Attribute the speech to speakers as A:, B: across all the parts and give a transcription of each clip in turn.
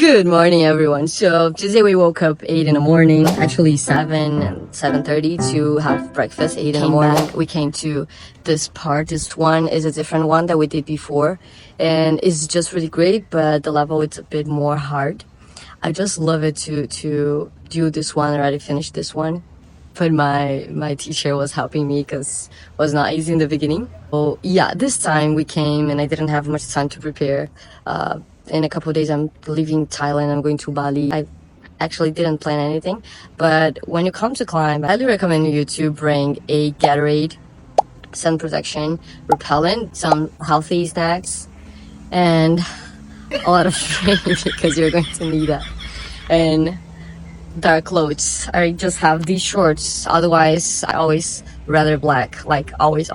A: Good morning, everyone. So today we woke up 8 in the morning, actually 7:30 to have breakfast. 8 in the morning. We came to this part. This one is a different one that we did before, and it's just really great. But the level it's a bit more hard. I just love it to do this one. I already finished this one, but my teacher was helping me because it was not easy in the beginning. So yeah, this time we came and I didn't have much time to prepare. In a couple of days I'm leaving Thailand. I'm going to Bali. I actually didn't plan anything, but when you come to climb, I highly recommend you to bring a Gatorade, sun protection, repellent, some healthy snacks, and a lot of rain because you're going to need that, and dark clothes. I just have these shorts, otherwise I always rather black, like always,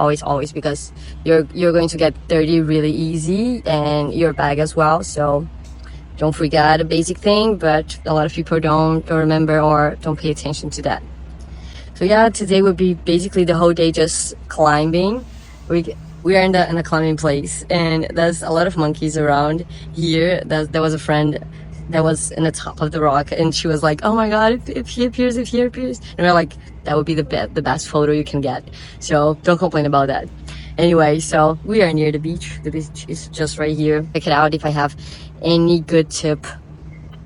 A: because you're going to get dirty really easy, and your bag as well. So don't forget a basic thing, but a lot of people don't remember or don't pay attention to that. So yeah, today would be basically the whole day just climbing. We are in a climbing place, and there's a lot of monkeys around here. There was a friend that was in the top of the rock, and she was like, oh my god, if he appears, and we're like, that would be the best photo you can get, so don't complain about that. Anyway, so we are near the beach. The beach is just right here. Check it out if I have any good tip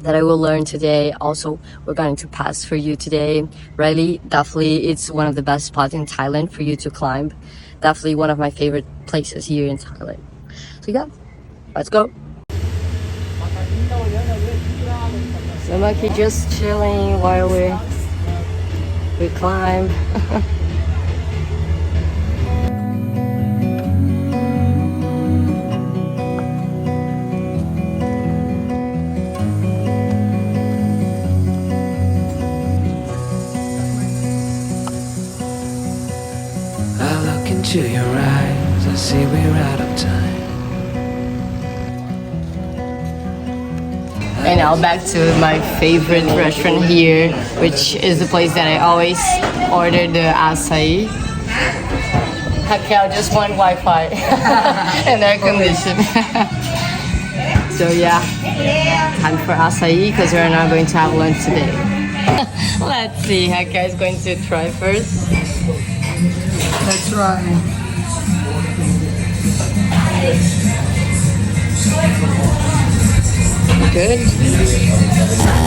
A: that I will learn today. Also, we're going to pass for you today. Really, definitely it's one of the best spots in Thailand for you to climb. Definitely one of my favorite places here in Thailand. So yeah, let's go. So monkey just chilling while we climb.
B: I look into your eyes, I see we're out of time.
A: And now back to my favorite restaurant here, which is the place that I always order the acai. Raquel just want Wi-Fi and air condition. So yeah, time for acai because we're not going to have lunch today. Let's see, Raquel is going to try first.
C: Let's try.
A: Good?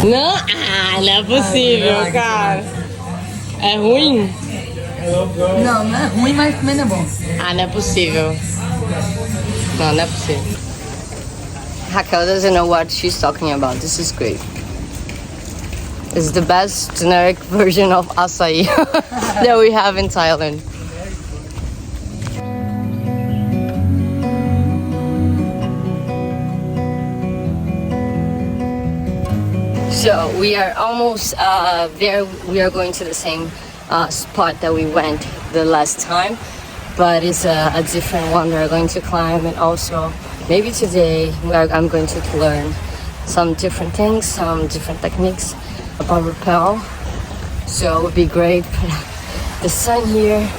A: Não? Não é possível, cara. É ruim?
C: Não, não é ruim, mas também não é bom.
A: Não é possível. Não é possível. Raquel doesn't know what she's talking about. This is great. It's the best generic version of acai that we have in Thailand. So we are almost there. We are going to the same spot that we went the last time, but it's a different one we're going to climb. And also maybe today I'm going to learn some different things, some different techniques about rappel. So it would be great. The sun here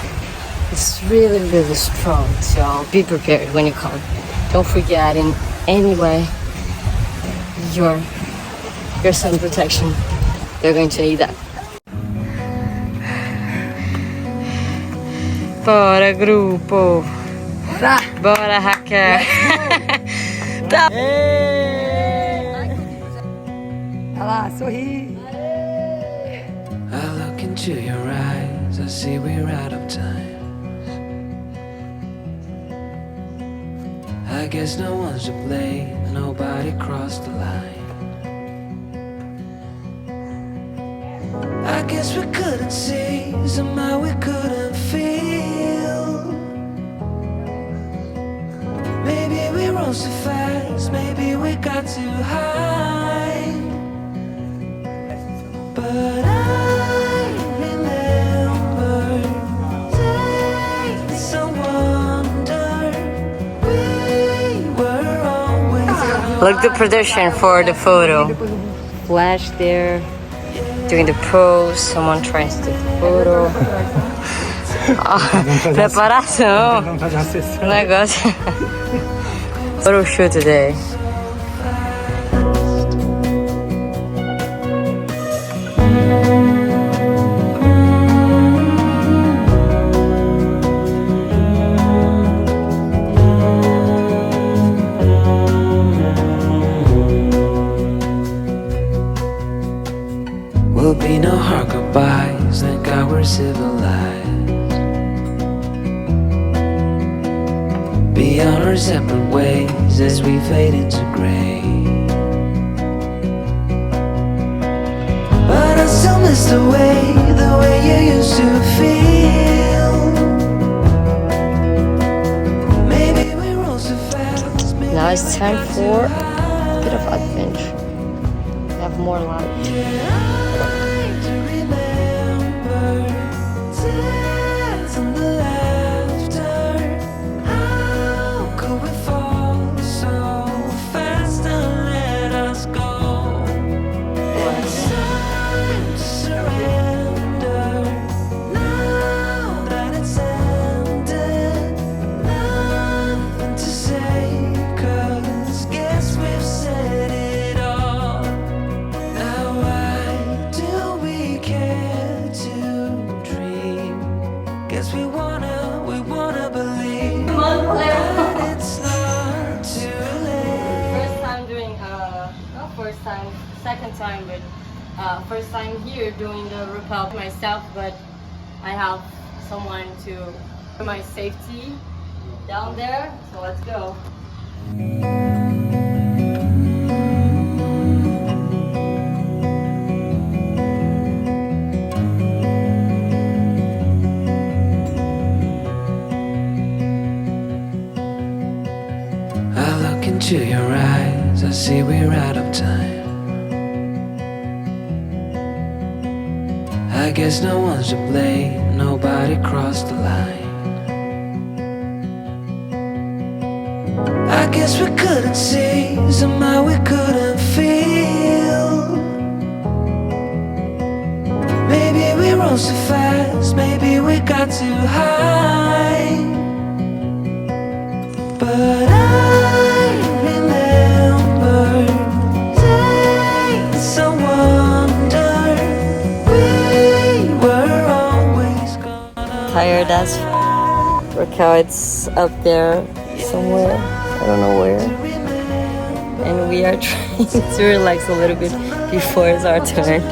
A: is really strong, so be prepared when you come. Don't forget in any way your sun protection. You're going to need that. Bora, grupo. Bora, Raquel. Tá.
C: Olha lá, sorri.
B: I look into your eyes, I see we're out of time. I guess no one's to blame, nobody crossed the line. I guess we couldn't see, somehow we couldn't feel. Maybe we rose too fast, maybe we got too high. But I remember days of wonder. We were always
A: Look the production for the photo. Flash there. Doing the pose, someone tries to photo. Preparação. O negócio. Photo shoot today.
B: our separate ways as we fade into gray. But I still miss the way you used to feel. Maybe we roll so fast.
A: Now it's time for a bit of adventure. We have more light. Second time, but first time here doing the rappel myself, but I have someone to for my safety down there, so let's go.
B: I look into your eyes, I see we're out of time. I guess no one's to blame, nobody crossed the line. I guess we couldn't see, somehow we couldn't feel. Maybe we rose so fast, maybe we got too high. But I remember days I wonder we were always gonna.
A: Tired as Raquel, it's up there somewhere, I don't know where, and we are trying to relax a little bit before it's our turn.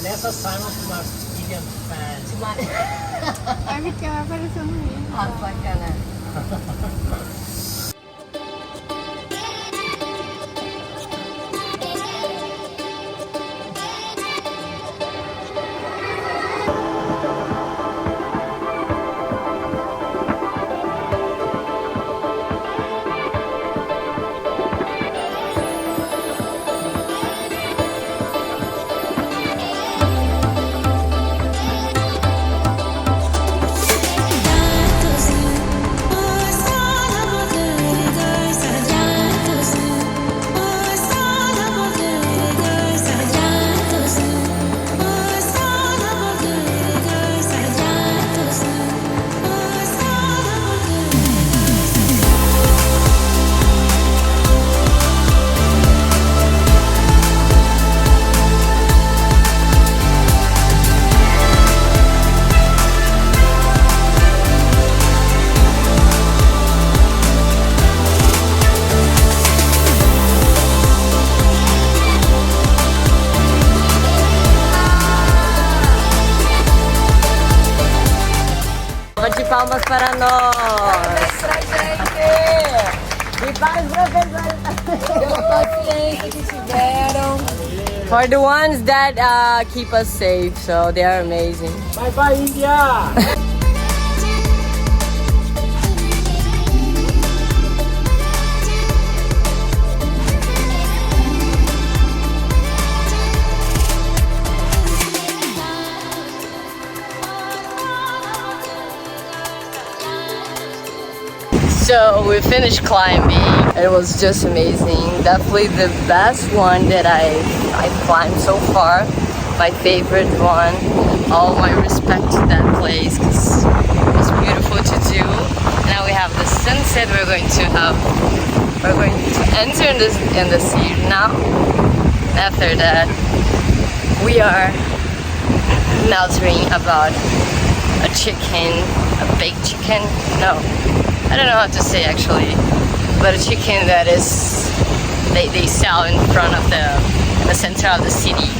D: Nessa Simon to uma vegan fan.
C: Ai, Raquel, vai aparecer no vídeo.
A: Ah, bacana. De palmas para nós!
C: Pra gente!
A: E para os professores!
C: Pela paciência que tiveram.
A: For the ones that keep us safe, so they are amazing.
D: Bye bye, India!
A: So we finished climbing. It was just amazing. Definitely the best one that I've climbed so far. My favorite one. All my respect to that place because it was beautiful to do. Now we have the sunset. We're going to enter in the sea now. After that, we are melting about a chicken, a baked chicken. No. I don't know how to say actually, but a chicken that is they sell in front of the center of the city.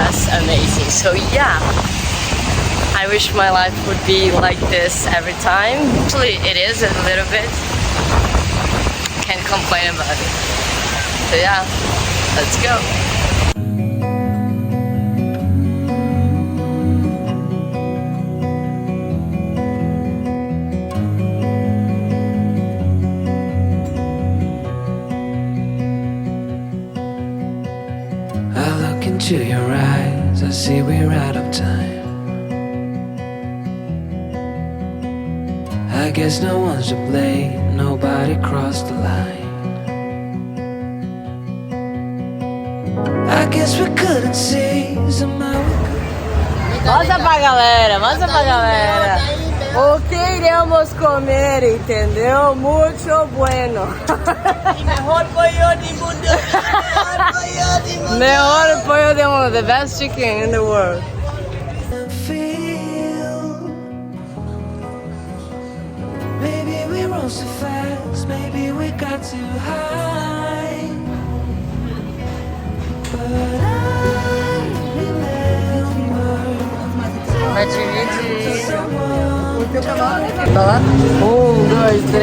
A: just amazing. So yeah, I wish my life would be like this every time. Actually, it is a little bit. Can't complain about it. So yeah, let's go.
B: I look into your eyes, I see we're out of time. I guess no one's to blame, nobody crossed the line. I guess we couldn't see, somehow we could.
C: Mostra pra galera, mostra pra galera. O que iremos comer, entendeu? Muito bueno.
D: Mejor pollo del mundo. Mejor pollo del mundo.
C: Mejor pollo del mundo, the best chicken in the world.
B: Feel. Maybe we rose too fast, maybe we got too high. But I remember
C: Vai dividir.
B: someone.
C: Tá lá? 1, 2, 3.